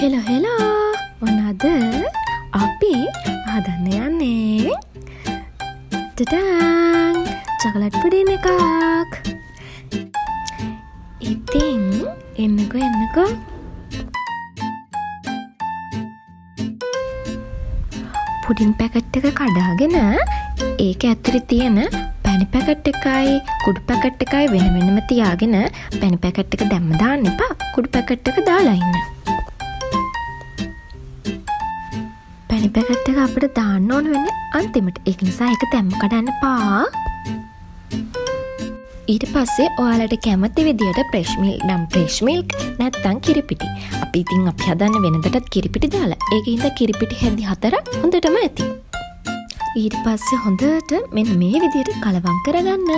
Hello මොනවද අපි හදන්න යන්නේ ටටන් චොකලට් පුඩින් එකක්. ඉතින් එන්නකෝ පුඩින් පැකට් එක කඩාගෙන ඒක ඇතුලේ තියෙන පැණි පැකට් එකයි කුඩු පැකට් එකයි වෙන වෙනම තියාගෙන පැණි පැකට් එක දැම්ම දාන්න එපා. කුඩු පැකට් එක දාලා ඉන්න. පැණි පැකට් එක අපිට දාන්න ඕන වෙන්නේ අන්තිමට. ඒක නිසා ඒක දැම්ම කඩන්න එපා. ඊට පස්සේ ඔයාලට කැමති විදියට ෆ්‍රෙෂ් මිල්ක් නැත්නම් කිරිපිටි. අපි ඉතින් අපි හදන්න වෙනදටත් කිරිපිටි දාලා. ඒකින්ද කිරිපිටි හැදි 4ක් හොඳටම ඇති. ඊට පස්සේ හොඳට මෙන්න මේ විදියට කලවම් කරගන්න.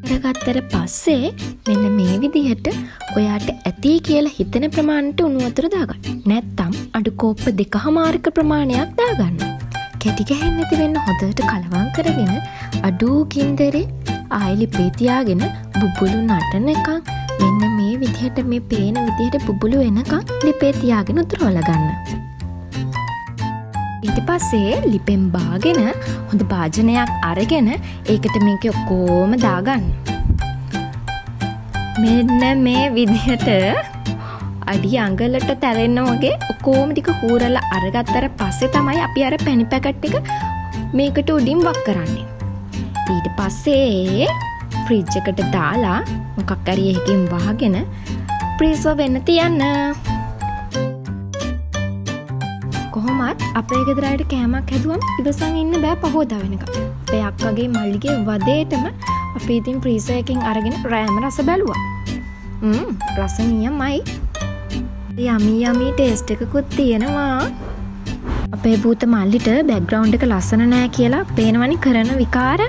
කරගත්තට පස්සේ මෙන්න මේ විදියට ඔයාට ඇති කියලා හිතන ප්‍රමාණයට උණු වතුර දාගන්න. නැත්නම් අඩු කෝප්ප 2.5ක ප්‍රමාණයක් දාගන්න. කැටි ගහන්න නැති වෙන්න හොඳට කලවම් කරගෙන අඩු ගින්දරේ ආයෙ ලිපේ තියාගෙන බුබුලු නටනකම් මෙන්න මේ විදිහට මේ පේන විදිහට බුබුලු එනකම් ලිපේ තියාගෙන උතුරවලා ගන්න. ඊට පස්සේ ලිපෙන් බාගෙන හොඳ භාජනයක් අරගෙන ඒකට මේක ඔක්කොම දාගන්න. මෙන්න මේ විදිහට අඩි අඟලට තැලෙන්න වගේ ඔක්කොම ටික හූරලා අරගත්තට පස්සේ තමයි අපි අර පැණි පැකට් එක මේකට උඩින් වක් කරන්නේ. ඊට පස්සේ ෆ්‍රිජ් එකට දාලා මොකක් හරි එකකින් වහගෙන ප්‍රීසර් වෙන්න තියන්න. කොහොමත් අපේ ගෙදර අයට කෑමක් හැදුවම ඉවසන් ඉන්න බෑ පහෝදා වෙනකම්. අපේ අක්කගේ මල්ලිගේ වදේටම අපි ඉතින් ෆ්‍රීසර් එකෙන් අරගෙන රෑම රස බැලුවා. රස නියමයි. යමි ටේස්ට් එකකුත් තියෙනවා. අපේ භූත මල්ලිට බෑග්ග්‍රවුන්ඩ් එක ලස්සන නෑ කියලා පේනවනේ කරන විකාර.